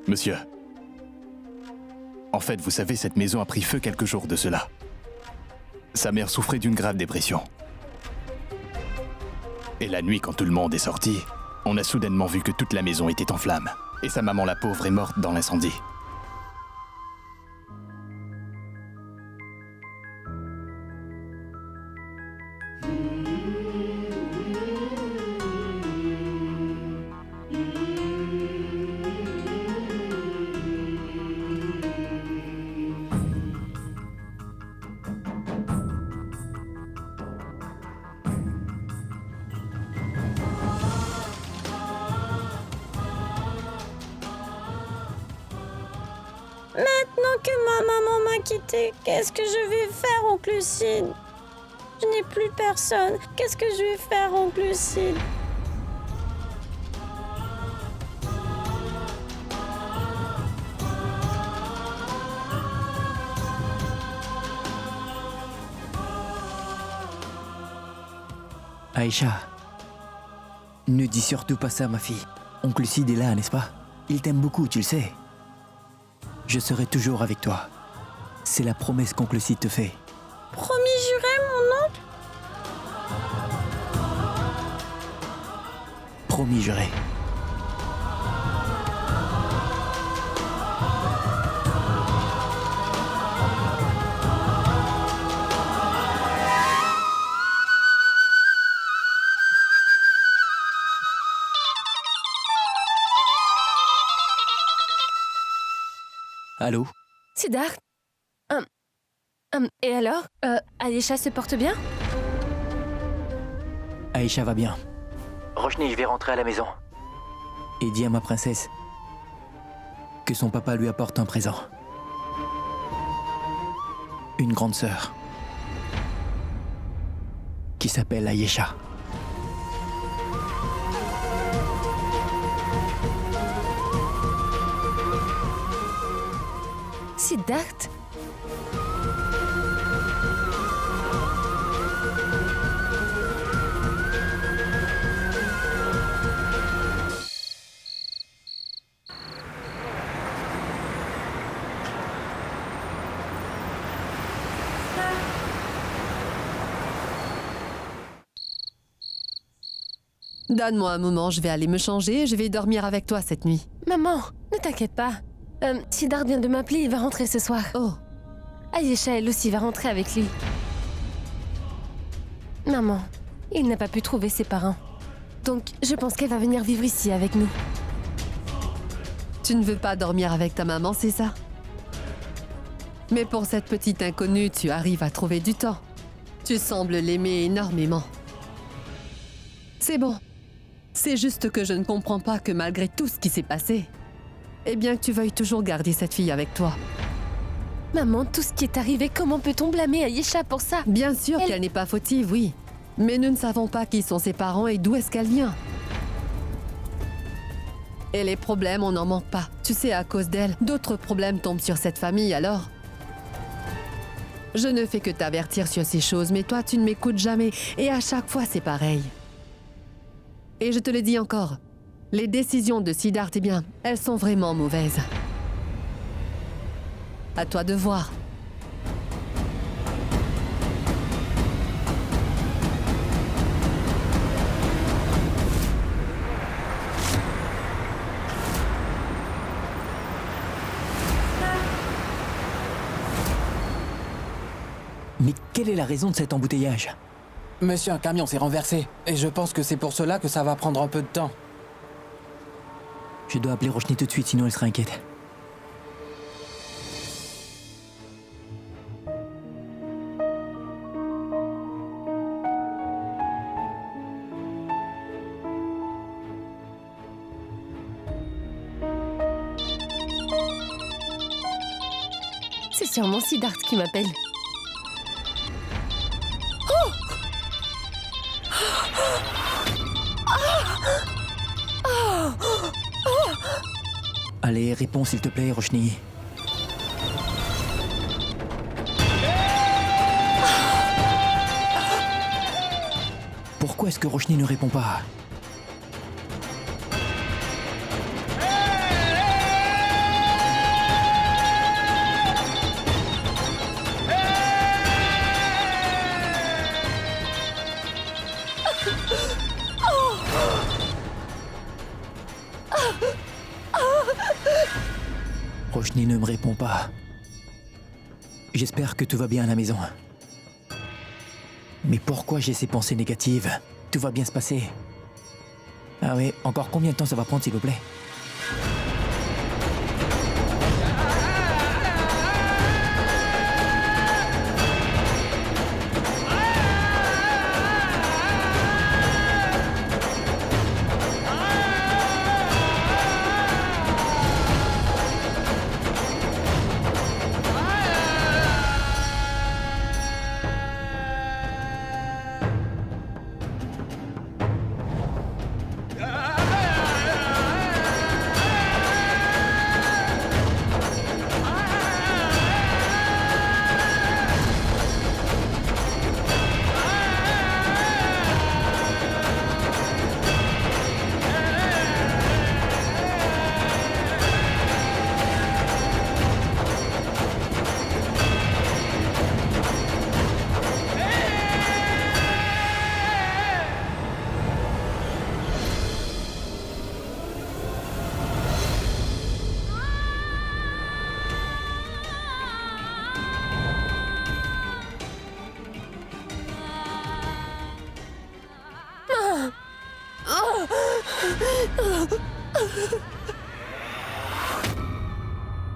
Monsieur. En fait, vous savez, cette maison a pris feu quelques jours de cela. Sa mère souffrait d'une grave dépression. Et la nuit, quand tout le monde est sorti, on a soudainement vu que toute la maison était en flammes. Et sa maman, la pauvre, est morte dans l'incendie. Maintenant que ma maman m'a quittée, qu'est-ce que je vais faire, oncle Sid? Je n'ai plus personne. Qu'est-ce que je vais faire, oncle Sid? Aïcha, ne dis surtout pas ça, ma fille. Oncle Sid est là, n'est-ce pas? Il t'aime beaucoup, tu le sais. Je serai toujours avec toi. C'est la promesse qu'oncle Sid te fait. Promis juré, mon oncle? Promis juré. Allô? Siddharth? Et alors? Aïcha se porte bien? Aïcha va bien. Roshni, je vais rentrer à la maison. Et dis à ma princesse que son papa lui apporte un présent. Une grande sœur qui s'appelle Aïcha. Siddharth? Donne-moi un moment, je vais aller me changer et je vais dormir avec toi cette nuit. Maman, ne t'inquiète pas. Siddharth vient de m'appeler, il va rentrer ce soir. Oh, Aïcha, elle aussi, va rentrer avec lui. Maman, il n'a pas pu trouver ses parents. Donc, je pense qu'elle va venir vivre ici avec nous. tu ne veux pas dormir avec ta maman, c'est ça? Mais pour cette petite inconnue, tu arrives à trouver du temps. Tu sembles l'aimer énormément. C'est bon. C'est juste que je ne comprends pas que malgré tout ce qui s'est passé, eh bien que tu veuilles toujours garder cette fille avec toi. Maman, tout ce qui est arrivé, comment peut-on blâmer Aïcha pour ça? Bien sûr qu'elle n'est pas fautive, oui. Mais nous ne savons pas qui sont ses parents et d'où est-ce qu'elle vient. Et les problèmes, on n'en manque pas. Tu sais, à cause d'elle, d'autres problèmes tombent sur cette famille, alors... Je ne fais que t'avertir sur ces choses, mais toi, tu ne m'écoutes jamais. Et à chaque fois, c'est pareil. Et je te le dis encore, les décisions de Siddharth, eh bien, elles sont vraiment mauvaises. À toi de voir. Mais quelle est la raison de cet embouteillage? Monsieur, un camion s'est renversé. Et je pense que c'est pour cela que ça va prendre un peu de temps. Je dois appeler Roshni tout de suite, sinon elle sera inquiète. C'est sûrement Siddharth qui m'appelle. Allez, réponds s'il te plaît, Roshni. Pourquoi est-ce que Roshni ne répond pas? Roshni ne me répond pas. J'espère que tout va bien à la maison. Mais pourquoi j'ai ces pensées négatives? Tout va bien se passer. Ah oui, encore combien de temps ça va prendre, s'il vous plaît?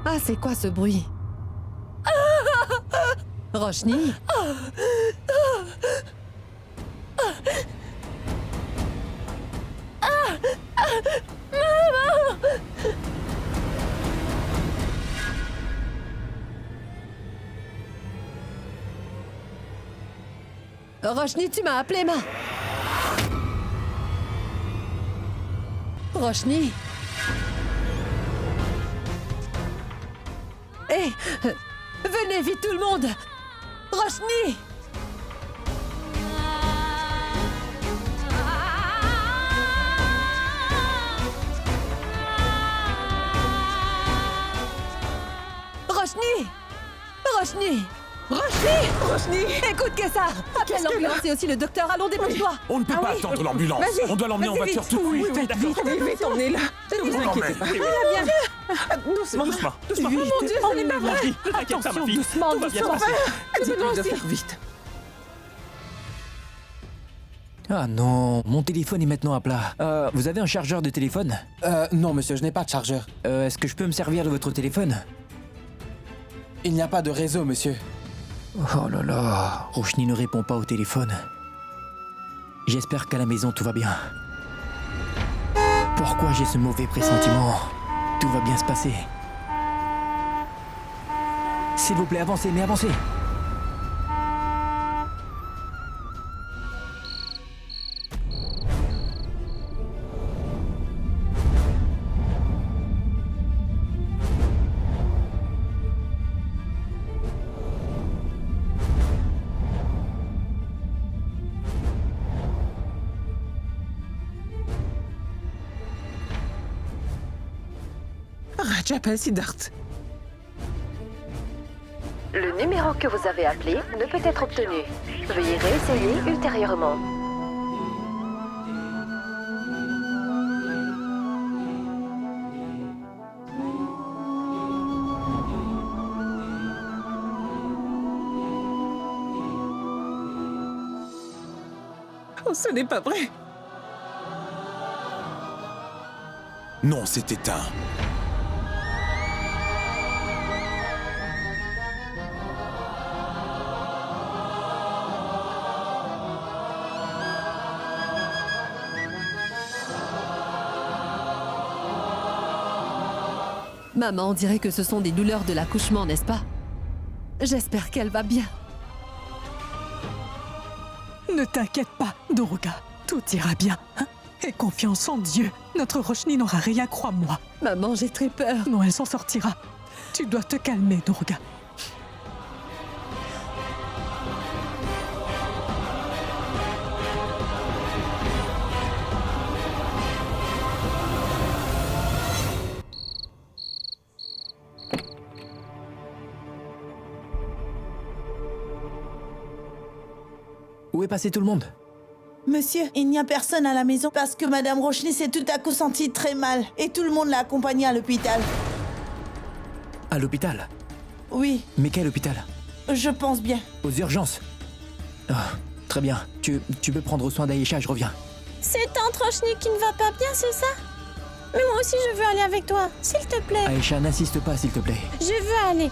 Ah, c'est quoi ce bruit? Roshni? Roshni, tu m'as appelé, ma. Roshni? Hé! Venez vite tout le monde! Roshni! Roshni! Roshni! Roshni! Roshni! Écoute, Kessar! Appelle l'ambulance et aussi le docteur, allons, dépêche-toi! On ne peut pas attendre l'ambulance. On doit l'emmener en voiture tout de suite. Vite, on est là. Ne vous inquiétez pas. Doucement. Doucement. Oh mon Dieu, ce n'est pas vrai. Ne t'inquiète pas, ma fille. Doucement, Tout va bien se doucement. passer. Dites-lui de faire vite. Ah non, mon téléphone est maintenant à plat. Vous avez un chargeur de téléphone? Non, monsieur, je n'ai pas de chargeur. Est-ce que je peux me servir de votre téléphone? Il n'y a pas de réseau, monsieur. Oh là là, Roshni ne répond pas au téléphone. J'espère qu'à la maison tout va bien. Pourquoi j'ai ce mauvais pressentiment? Tout va bien se passer. S'il vous plaît, avancez, mais avancez. J'appelle Siddharth. Le numéro que vous avez appelé ne peut être obtenu. Veuillez réessayer ultérieurement. Oh, ce n'est pas vrai. Non, c'est éteint. Maman, on dirait que ce sont des douleurs de l'accouchement, n'est-ce pas? J'espère qu'elle va bien. Ne t'inquiète pas, Durga. Tout ira bien. Hein? Aie confiance en Dieu. Notre Roshni n'aura rien, crois-moi. Maman, j'ai très peur. Non, elle s'en sortira. Tu dois te calmer, Durga. Où est passé tout le monde? Monsieur, il n'y a personne à la maison parce que Madame Roshni s'est tout à coup sentie très mal et tout le monde l'a accompagnée à l'hôpital. À l'hôpital? Oui, Mais quel hôpital? je pense bien. Aux urgences? Ah, très bien. Tu peux prendre soin d'Aïcha, je reviens. C'est tante Roshni qui ne va pas bien, c'est ça? Mais moi aussi, je veux aller avec toi, s'il te plaît. Aïcha, n'insiste pas, s'il te plaît. Je veux aller,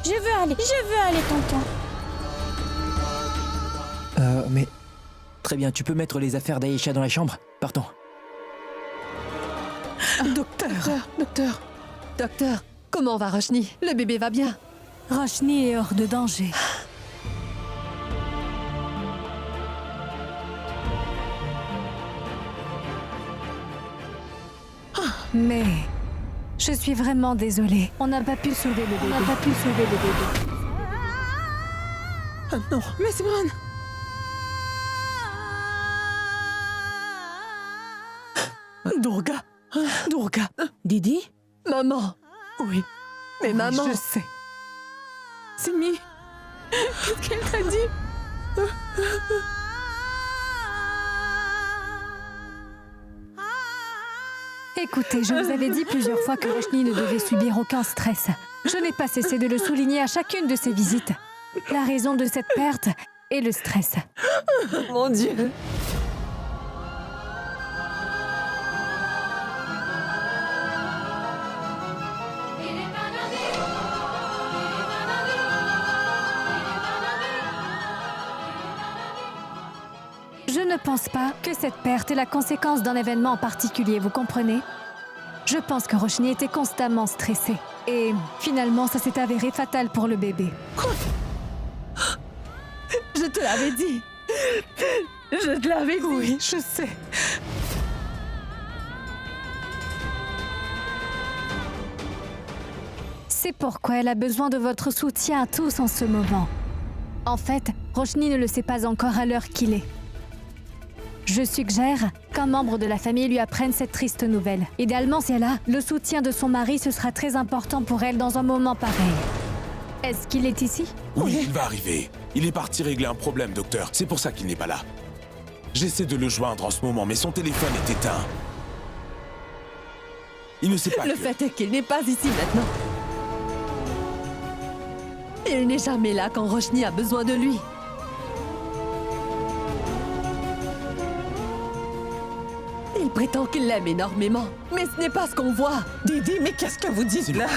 tonton. Mais... Très bien, tu peux mettre les affaires d'Aïcha dans la chambre? Partons. Docteur, comment va Roshni? Le bébé va bien? Roshni est hors de danger. Mais je suis vraiment désolée. On n'a pas pu sauver le bébé. Ah non, mais Simran. Durga. Didi? Maman! Oui. Mais maman! Je sais. Simi, qu'est-ce qu'elle t'a dit? Écoutez, je vous avais dit plusieurs fois que Roshni ne devait subir aucun stress. Je n'ai pas cessé de le souligner à chacune de ses visites. La raison de cette perte est le stress. Mon Dieu. Je ne pense pas que cette perte est la conséquence d'un événement en particulier, vous comprenez? Je pense que Roshni était constamment stressée. Et finalement, ça s'est avéré fatal pour le bébé. Je te l'avais dit! Je te l'avais dit. Oui, je sais. C'est pourquoi elle a besoin de votre soutien à tous en ce moment. En fait, Roshni ne le sait pas encore à l'heure qu'il est. Je suggère qu'un membre de la famille lui apprenne cette triste nouvelle. Idéalement, si elle a le soutien de son mari, ce sera très important pour elle dans un moment pareil. Est-ce qu'il est ici? Oui, il va arriver. Il est parti régler un problème, docteur. C'est pour ça qu'il n'est pas là. J'essaie de le joindre en ce moment, mais son téléphone est éteint. Il ne sait pas Le que... fait est qu'il n'est pas ici maintenant. Il n'est jamais là quand Roshni a besoin de lui. Il prétend qu'il l'aime énormément, mais ce n'est pas ce qu'on voit. Didi, mais qu'est-ce que vous dites là?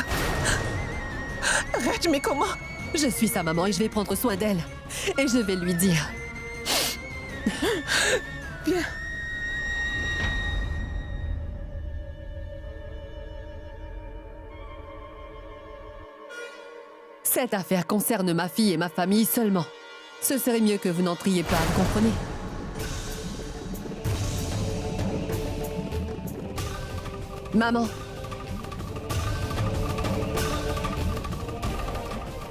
Reg, mais comment? Je suis sa maman et je vais prendre soin d'elle. Et je vais lui dire. Bien. Cette affaire concerne ma fille et ma famille seulement. Ce serait mieux que vous n'entriez pas, vous comprenez? Maman.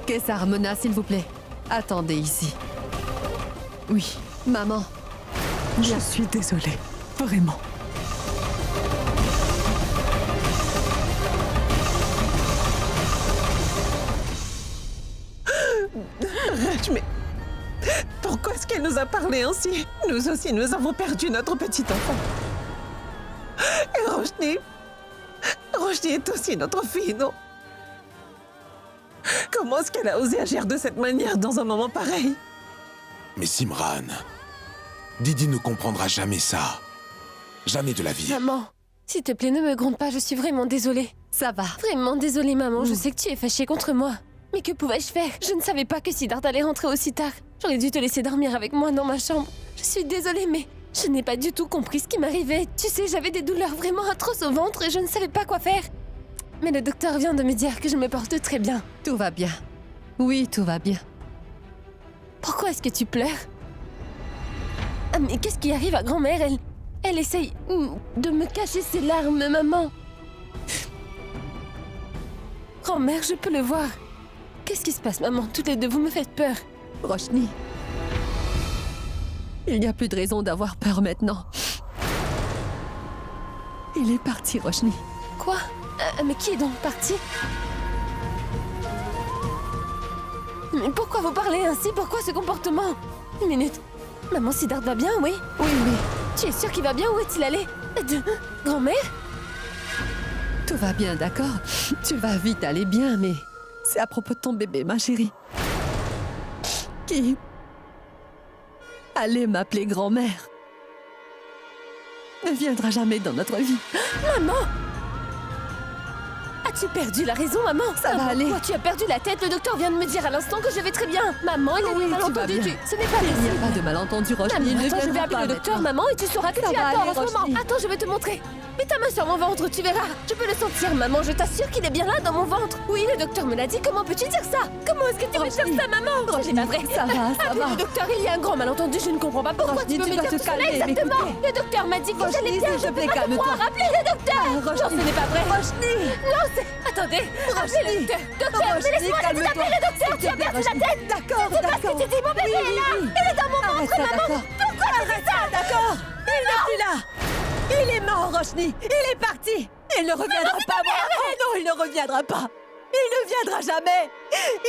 Kessar, Mona, s'il vous plaît. Attendez ici. Oui, maman. Je suis désolée. Vraiment. Reg, mais... Pourquoi est-ce qu'elle nous a parlé ainsi? Nous aussi, nous avons perdu notre petit enfant. Et Roshni est aussi notre fille, non? Comment est-ce qu'elle a osé agir de cette manière dans un moment pareil? Mais Simran, Didi ne comprendra jamais ça. Jamais de la vie. Maman, s'il te plaît, ne me gronde pas, je suis vraiment désolée. Ça va. Vraiment désolée, maman, je sais que tu es fâchée contre moi. Mais que pouvais-je faire? Je ne savais pas que Siddharth allait rentrer aussi tard. J'aurais dû te laisser dormir avec moi dans ma chambre. Je suis désolée, mais je n'ai pas du tout compris ce qui m'arrivait. Tu sais, j'avais des douleurs vraiment atroces au ventre et je ne savais pas quoi faire. Mais le docteur vient de me dire que je me porte très bien. Tout va bien. Oui, tout va bien. Pourquoi est-ce que tu pleures? Ah, mais qu'est-ce qui arrive à grand-mère? Elle essaye de me cacher ses larmes, maman. Grand-mère, je peux le voir. Qu'est-ce qui se passe, maman? Toutes les deux, vous me faites peur. Roshni. Il n'y a plus de raison d'avoir peur maintenant. Il est parti, Roshni. Quoi? Mais qui est donc parti? Mais pourquoi vous parlez ainsi? Pourquoi ce comportement? Une minute. Maman, Siddharth va bien, oui? Oui, oui. Tu es sûre qu'il va bien? Où est-il allé? Grand-mère? Tout va bien, d'accord? Tu vas vite aller bien, mais C'est à propos de ton bébé, ma chérie. Qui allait m'appeler grand-mère ne viendra jamais dans notre vie. Maman! As-tu perdu la raison, maman? Ça va aller. Pourquoi tu as perdu la tête? Le docteur vient de me dire à l'instant que je vais très bien. Maman, il y a Oui, un tu vas malentendu. bien. Ce n'est pas Il n'y a possible. pas de malentendu, Roshni. Maman, Ne attends, je vais viendra appeler pas le docteur, maintenant. maman, et tu sauras que Ça tu va as tort aller, en ce moment. Roshni. Attends, je vais te montrer. Mets ta main sur mon ventre, tu verras. Je peux le sentir, maman, je t'assure qu'il est bien là dans mon ventre. Oui, le docteur me l'a dit. Comment peux-tu dire ça? Comment est-ce que tu peux dire ça, maman? C'est pas vrai. Ça va, ça Appelez va. le docteur, il y a un grand malentendu, je ne comprends pas pourquoi Roshni, tu peux tu me vas dire te tout cela calmer, exactement. m'écouter. Le docteur m'a dit que Roshni, j'allais bien, s'il je te peux plaît, pas te calme-toi. croire. Appelez le docteur. Roshni. Non, ce n'est pas vrai. Roshni. Non, c'est... Attendez, appelez le docteur. Docteur, mais laisse-moi calme-toi. t'appeler le docteur, tu as perdu la tête. D'accord, C'est parce que tu dis mon bébé est là. Il est dans mon Arrête ventre, ça, maman. d'accord. Pourquoi tu dis ça? D'accord. Il n'est plus là. Il est mort, Roshni. Il est parti. Il ne reviendra pas. Oh non, il ne reviendra pas. Il ne viendra jamais.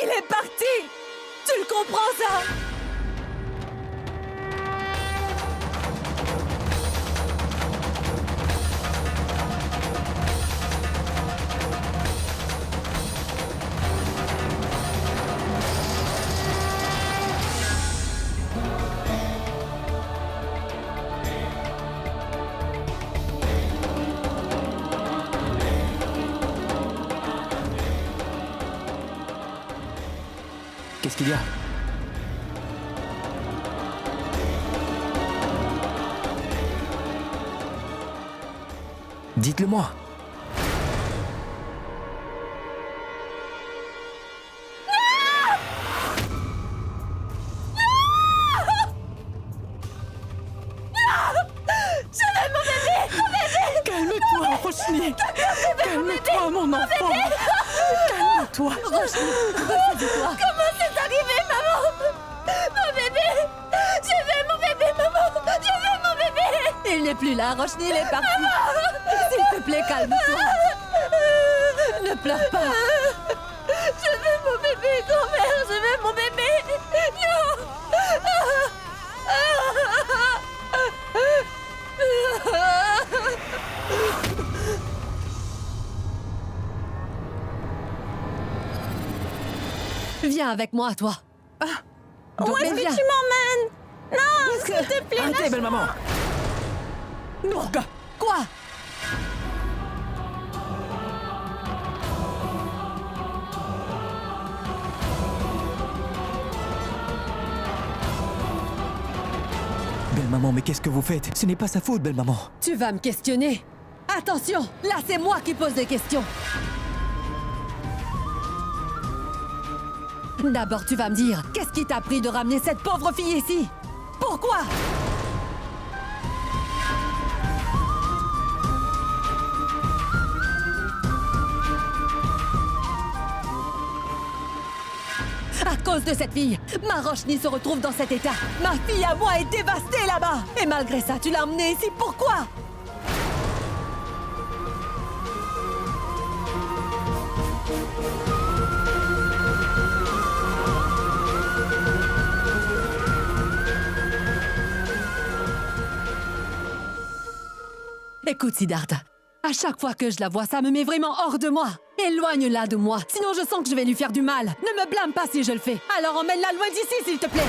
Il est parti. Tu le comprends, ça? Qu'est-ce qu'il y a? Dites-le-moi. Calme-toi, Roshni. Calme-toi, mon enfant. Calme-toi. Comment c'est arrivé, maman? Mon bébé! Je veux mon bébé, maman! Je veux mon bébé! Il n'est plus là, Roshni, il est parti. S'il te plaît, calme-toi. Ne pleure pas. Je veux mon bébé, grand-mère! Je veux mon bébé! Non! Viens avec moi, toi. Où est-ce que viens. tu m'emmènes? Non, s'il te plaît, Arrêtez, belle maman. Nourga. Quoi? Belle maman, mais qu'est-ce que vous faites? Ce n'est pas sa faute, belle maman. Tu vas me questionner? Attention, là c'est moi qui pose des questions. D'abord, tu vas me dire, qu'est-ce qui t'a pris de ramener cette pauvre fille ici? Pourquoi? À cause de cette fille, ma Roshni se retrouve dans cet état. Ma fille à moi est dévastée là-bas. Et malgré ça, tu l'as emmenée ici. Pourquoi? Écoute, Siddhartha, à chaque fois que je la vois, ça me met vraiment hors de moi. Éloigne-la de moi, sinon je sens que je vais lui faire du mal. Ne me blâme pas si je le fais. Alors emmène-la loin d'ici, s'il te plaît.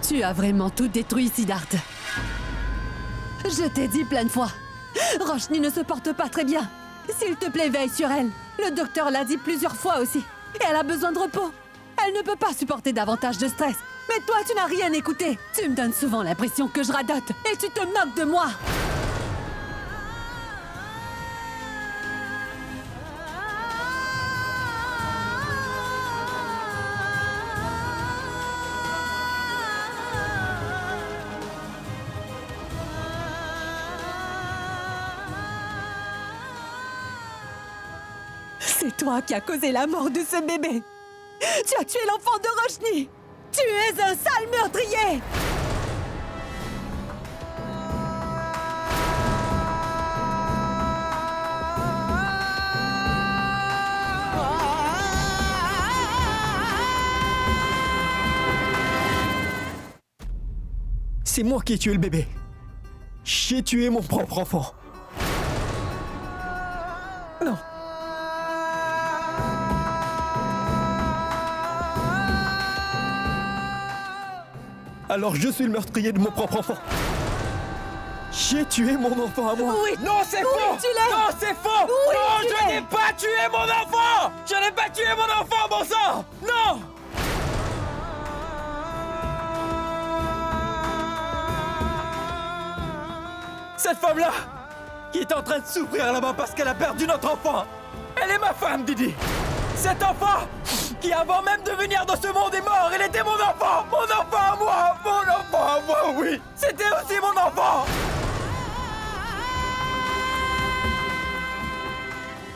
Tu as vraiment tout détruit, Siddhartha. Je t'ai dit plein de fois. Roshni ne se porte pas très bien. S'il te plaît, veille sur elle. Le docteur l'a dit plusieurs fois aussi. Et elle a besoin de repos. Elle ne peut pas supporter davantage de stress. Mais toi, tu n'as rien écouté. Tu me donnes souvent l'impression que je radote. Et tu te moques de moi. C'est toi qui as causé la mort de ce bébé. Tu as tué l'enfant de Roshni! Tu es un sale meurtrier! C'est moi qui ai tué le bébé. J'ai tué mon propre enfant. Non. Alors je suis le meurtrier de mon propre enfant. J'ai tué mon enfant à moi. Oui! Non, c'est faux! tu l'as! Non, c'est faux! Oui, non, tu je l'as! n'ai pas tué mon enfant! Je n'ai pas tué mon enfant, bon sang! Non! Cette femme-là, qui est en train de souffrir là-bas parce qu'elle a perdu notre enfant, elle est ma femme, Didi! Cet enfant, qui avant même de venir dans ce monde est mort, il était mon enfant! Mon enfant à moi! Mon enfant à moi, oui! C'était aussi mon enfant!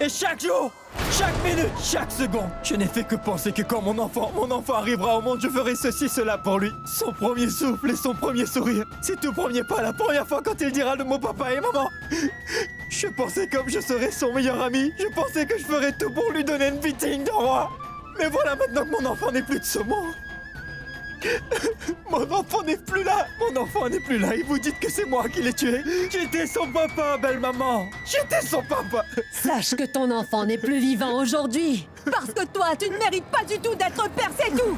Et chaque jour, chaque minute, chaque seconde, je n'ai fait que penser que quand mon enfant arrivera au monde, je ferai ceci, cela pour lui. Son premier souffle et son premier sourire. C'est tout premier pas, la première fois quand il dira le mot papa et maman. Je pensais comme je serais son meilleur ami. Je pensais que je ferais tout pour lui donner une vie digne de roi. Mais voilà maintenant que mon enfant n'est plus de ce monde. Mon enfant n'est plus là. Mon enfant n'est plus là et vous dites que c'est moi qui l'ai tué. J'étais son papa, belle maman. J'étais son papa. Sache que ton enfant n'est plus vivant aujourd'hui. Parce que toi, tu ne mérites pas du tout d'être père, c'est tout.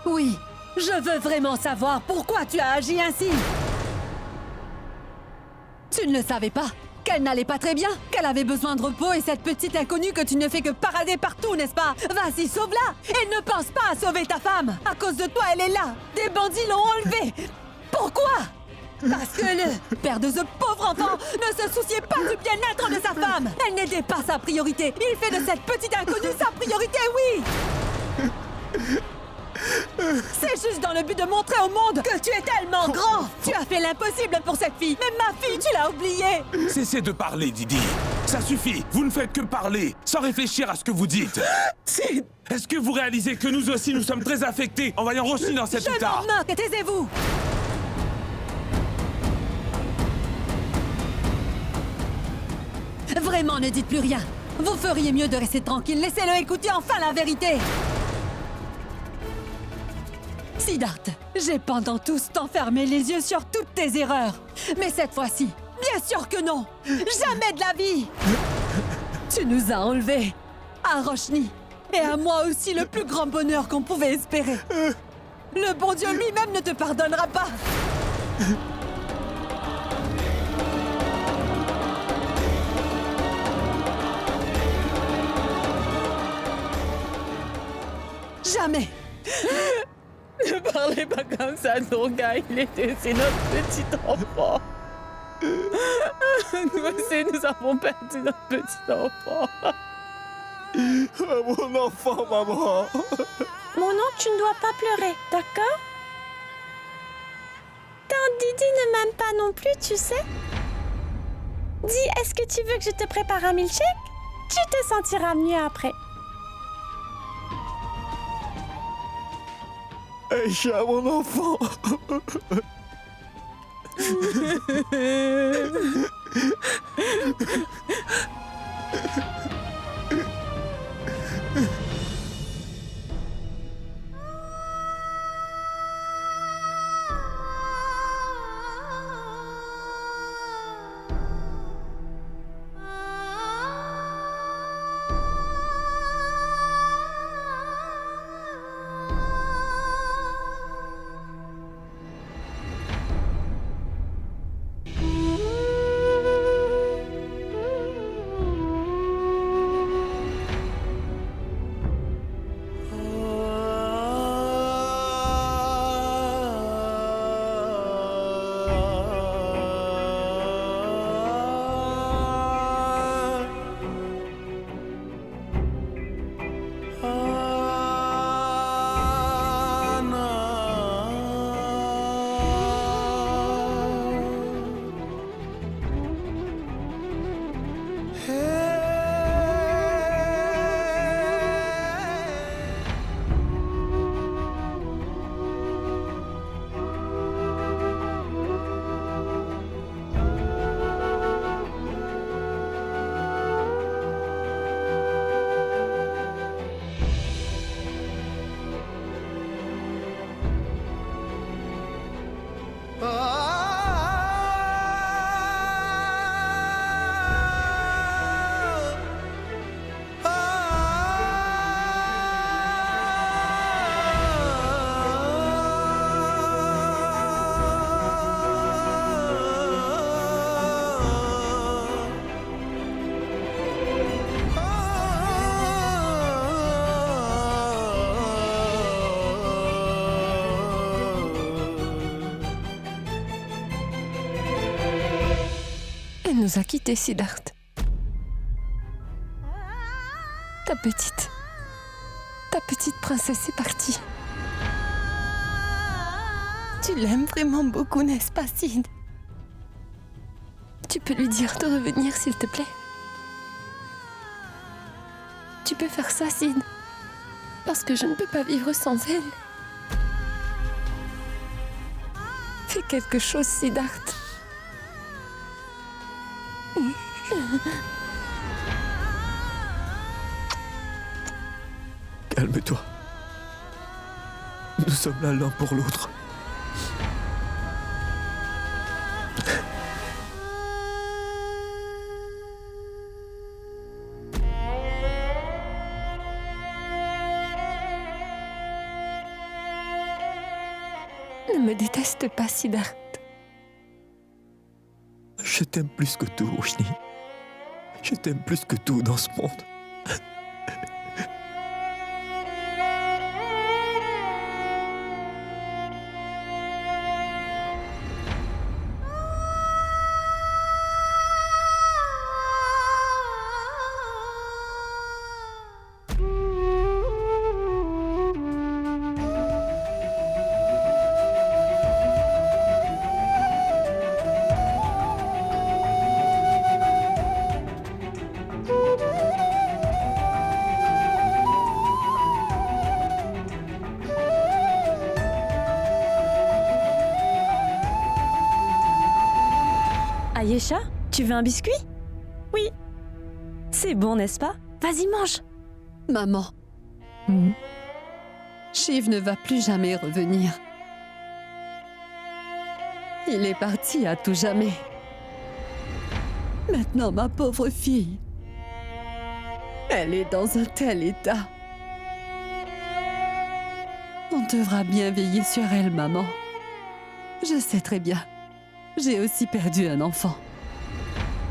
Oui, je veux vraiment savoir pourquoi tu as agi ainsi. Tu ne le savais pas? Qu'elle n'allait pas très bien? Qu'elle avait besoin de repos et cette petite inconnue que tu ne fais que parader partout, n'est-ce pas? Vas-y, sauve-la! Et ne pense pas à sauver ta femme! À cause de toi, elle est là! Des bandits l'ont enlevée! Pourquoi? Parce que le père de ce pauvre enfant ne se souciait pas du bien-être de sa femme! Elle n'était pas sa priorité! Il fait de cette petite inconnue sa priorité, oui! C'est juste dans le but de montrer au monde que tu es tellement grand! Tu as fait l'impossible pour cette fille! Même ma fille, tu l'as oubliée! Cessez de parler, Didi. Ça suffit. Vous ne faites que parler, sans réfléchir à ce que vous dites. Est-ce que vous réalisez que nous aussi, nous sommes très affectés en voyant Roshni dans cet état? Je m'en moque, taisez-vous! Vraiment, ne dites plus rien! Vous feriez mieux de rester tranquille. Laissez-le écouter enfin la vérité! Siddharth, j'ai pendant tout ce temps fermé les yeux sur toutes tes erreurs. Mais cette fois-ci, bien sûr que non! Jamais de la vie! Tu nous as enlevés à Roshni et à moi aussi le plus grand bonheur qu'on pouvait espérer. Le bon Dieu lui-même ne te pardonnera pas! Jamais! Ne parlez pas comme ça, Durga. Il était aussi notre petit enfant. Nous aussi, nous avons perdu notre petit enfant. Mon enfant, maman. Mon oncle, tu ne dois pas pleurer, d'accord? Tante Didi ne m'aime pas non plus, tu sais. Dis, est-ce que tu veux que je te prépare un milkshake? Tu te sentiras mieux après. Aïcha, mon enfant. Elle nous a quittés, Siddharth. Ta petite princesse est partie. Tu l'aimes vraiment beaucoup, n'est-ce pas, Sid? Tu peux lui dire de revenir, s'il te plaît. Tu peux faire ça, Sid. Parce que je ne peux pas vivre sans elle. Fais quelque chose, Siddharth. Calme-toi. Nous sommes là l'un pour l'autre. Ne me déteste pas, Siddharth. Je t'aime plus que tout, Roshni. Je t'aime plus que tout dans ce monde. Ayesha, tu veux un biscuit? Oui. C'est bon, n'est-ce pas? Vas-y, mange. Maman. Shiv ne va plus jamais revenir. Il est parti à tout jamais. Maintenant, ma pauvre fille, elle est dans un tel état. On devra bien veiller sur elle, maman. Je sais très bien. J'ai aussi perdu un enfant.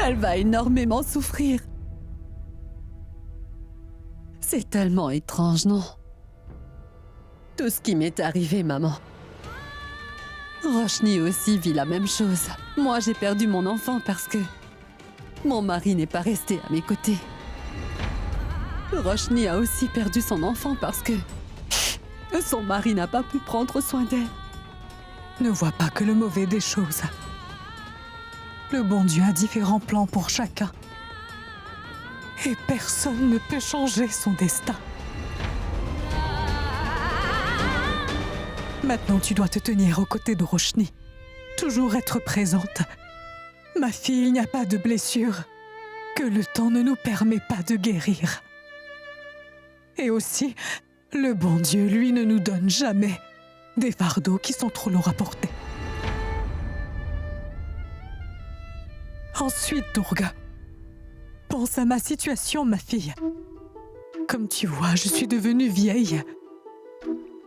Elle va énormément souffrir. C'est tellement étrange, non? Tout ce qui m'est arrivé, maman. Roshni aussi vit la même chose. Moi, j'ai perdu mon enfant parce que mon mari n'est pas resté à mes côtés. Roshni a aussi perdu son enfant parce que son mari n'a pas pu prendre soin d'elle. Ne vois pas que le mauvais des choses. Le bon Dieu a différents plans pour chacun. Et personne ne peut changer son destin. Maintenant, tu dois te tenir aux côtés de Roshni. Toujours être présente. Ma fille, il n'y a pas de blessure que le temps ne nous permet pas de guérir. Et aussi, le bon Dieu, lui, ne nous donne jamais des fardeaux qui sont trop lourds à porter. Ensuite, Durga, pense à ma situation, ma fille. Comme tu vois, je suis devenue vieille.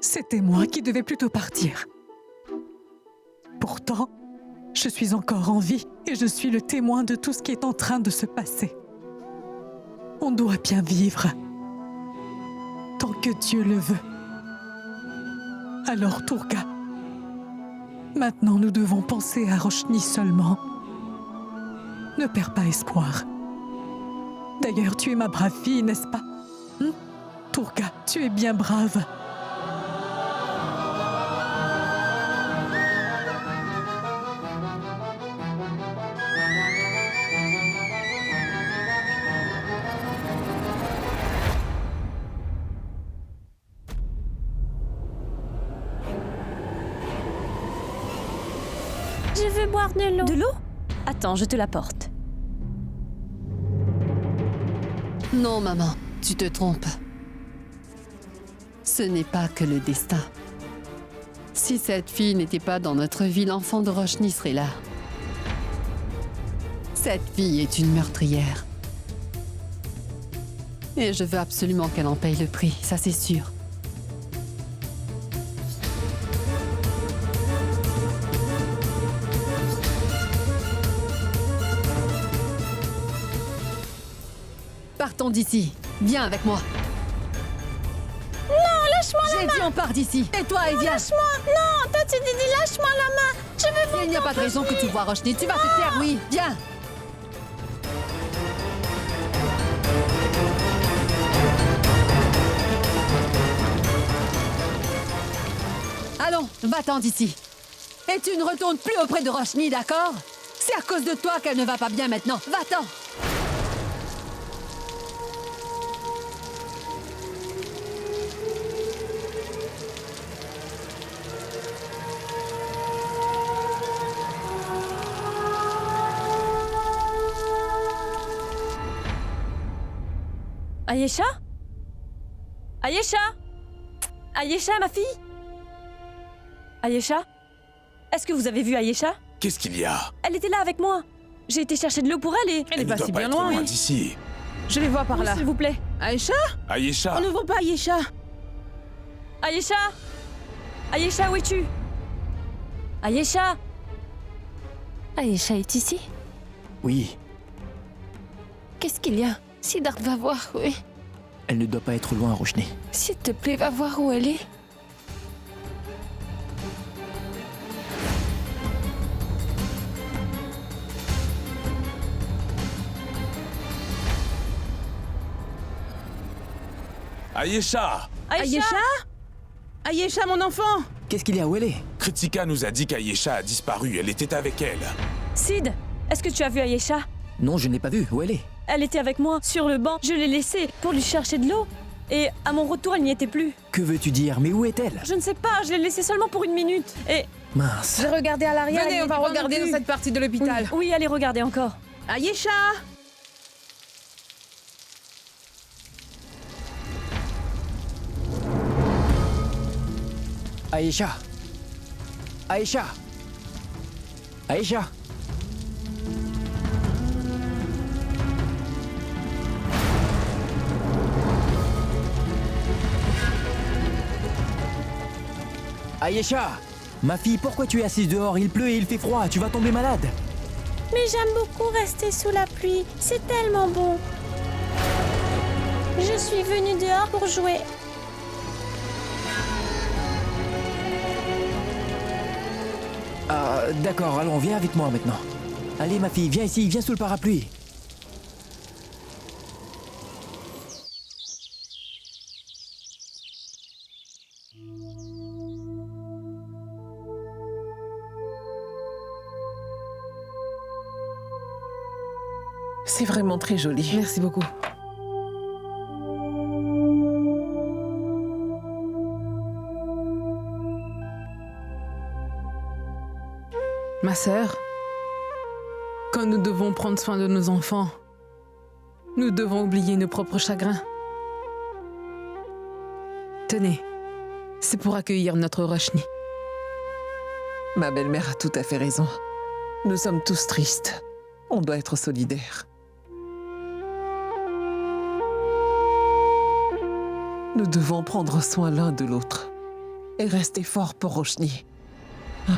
C'était moi qui devais plutôt partir. Pourtant, je suis encore en vie et je suis le témoin de tout ce qui est en train de se passer. On doit bien vivre, tant que Dieu le veut. Alors, Durga, maintenant nous devons penser à Roshni seulement. Ne perds pas espoir. D'ailleurs, tu es ma brave fille, n'est-ce pas? Durga, tu es bien brave. Je veux boire de l'eau. De l'eau? Attends, je te l'apporte. Non, maman, tu te trompes. Ce n'est pas que le destin. Si cette fille n'était pas dans notre vie, l'enfant de Roshni serait là. Cette fille est une meurtrière. Et je veux absolument qu'elle en paye le prix, ça c'est sûr. Partons d'ici. Viens avec moi. Non, lâche-moi la main. J'ai dit on part d'ici. Et toi, Evian. Lâche-moi. Non, toi tu dis lâche-moi la main. Je veux voir. Il n'y a pas de raison que tu vois Roshni. Tu vas te taire, oui. Viens. Va-t'en d'ici. Et tu ne retournes plus auprès de Roshni, d'accord? C'est à cause de toi qu'elle ne va pas bien maintenant. Va-t'en! Ayesha? Ayesha? Ayesha, ma fille? Ayesha? Est-ce que vous avez vu Ayesha? Qu'est-ce qu'il y a? Elle était là avec moi. J'ai été chercher de l'eau pour elle et... Elle ne doit pas être loin d'ici. Je les vois par là. S'il vous plaît. Aïcha? Ayesha! On ne voit pas Aïcha. Ayesha? Ayesha, où es-tu? Ayesha? Ayesha est ici? Oui, Qu'est-ce qu'il y a? Siddharth va voir, oui. elle ne doit pas être loin, Roshni. S'il te plaît, va voir où elle est. Ayesha! Aïcha? Aïcha, mon enfant! Qu'est-ce qu'il y a? Où elle est? Kritika nous a dit qu'Ayesha a disparu. Elle était avec elle. Sid, est-ce que tu as vu Ayesha? Non, je ne l'ai pas vue. Où elle est? Elle était avec moi, sur le banc. Je l'ai laissée pour lui chercher de l'eau. Et à mon retour, elle n'y était plus. Que veux-tu dire? Mais où est-elle? Je ne sais pas, je l'ai laissée seulement pour 1 minute. Et... Mince. J'ai regardé à l'arrière. Venez, elle on va n'était pas regarder non plus. dans cette partie de l'hôpital. Oui, allez regarder encore. Aïcha! Aïcha! Aïcha! Aïcha! Aïcha! Ma fille, pourquoi tu es assise dehors? Il pleut et il fait froid, tu vas tomber malade. Mais j'aime beaucoup rester sous la pluie. C'est tellement bon. Je suis venue dehors pour jouer. Ah, d'accord, allons, viens avec moi maintenant. Allez, ma fille, viens ici, viens sous le parapluie. C'est vraiment très joli. Merci beaucoup. Ma sœur, quand nous devons prendre soin de nos enfants, nous devons oublier nos propres chagrins. Tenez, c'est pour accueillir notre Roshni. Ma belle-mère a tout à fait raison. Nous sommes tous tristes. On doit être solidaires. Nous devons prendre soin l'un de l'autre et rester forts pour Roshni. Hein?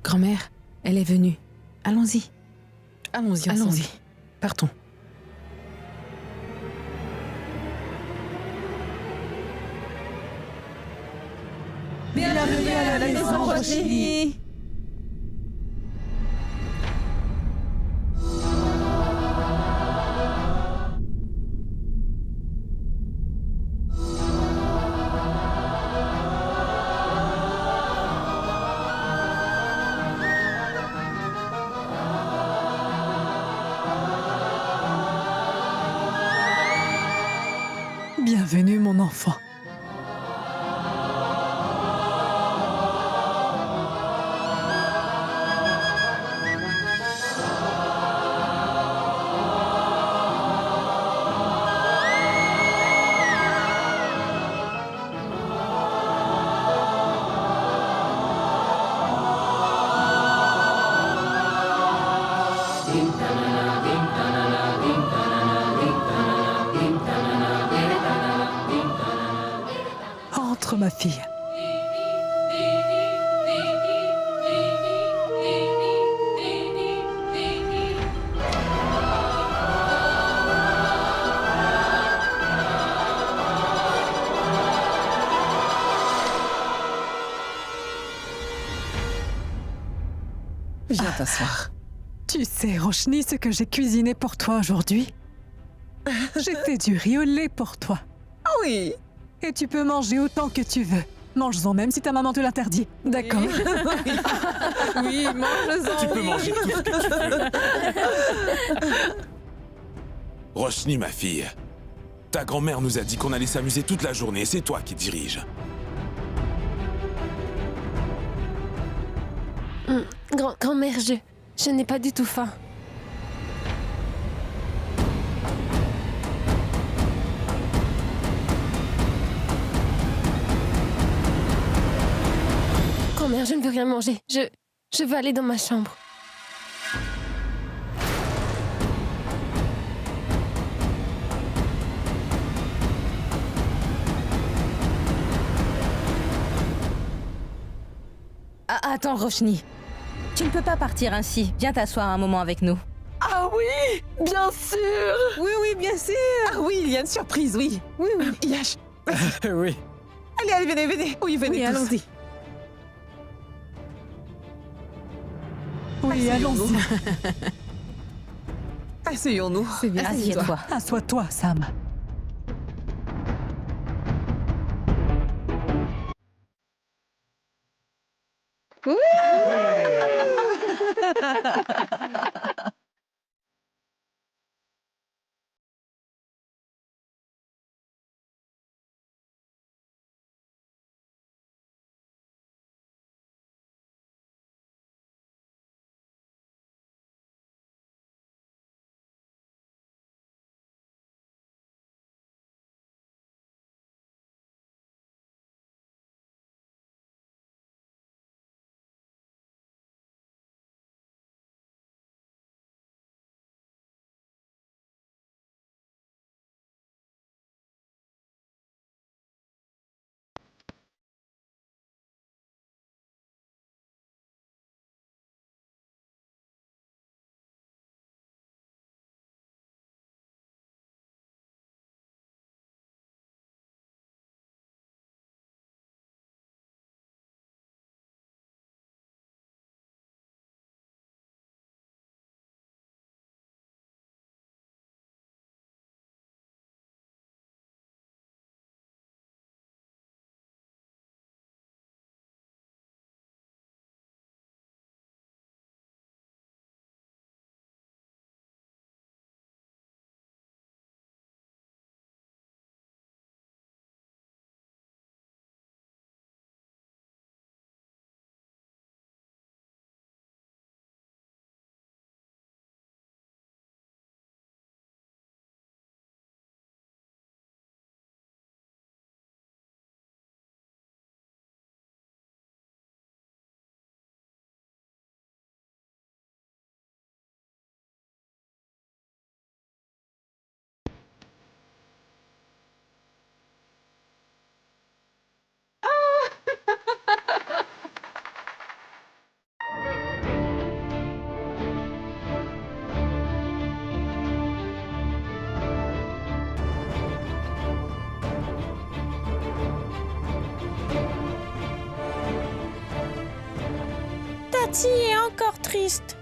Grand-mère, elle est venue. Allons-y. Allons-y ensemble. Allons-y. Partons. Bienvenue à la maison Roshni. Bienvenue, mon enfant. Entre, ma fille. Viens t'asseoir. Tu sais, Roshni, ce que j'ai cuisiné pour toi aujourd'hui? J'ai fait du riz au lait pour toi. Oui. Et tu peux manger autant que tu veux. Mange-en même si ta maman te l'interdit. D'accord? Oui, mange-en. Tu peux manger tout ce que tu veux. Roshni, ma fille, ta grand-mère nous a dit qu'on allait s'amuser toute la journée et c'est toi qui dirige. Grand-mère, je n'ai pas du tout faim. Grand-mère, je ne veux rien manger. Je veux aller dans ma chambre. Ah, attends, Roshni. Tu ne peux pas partir ainsi. Viens t'asseoir un moment avec nous. Ah oui, bien sûr. Oui, oui, bien sûr. Ah oui, il y a une surprise, oui. Oui, oui. Yash. Oui. Allez, allez, venez, venez. Oui, venez tous. allons-y. Oui, allons-y. Asseyons-nous. C'est bien. Assieds-toi. Assois-toi, Sam. Tati est encore triste.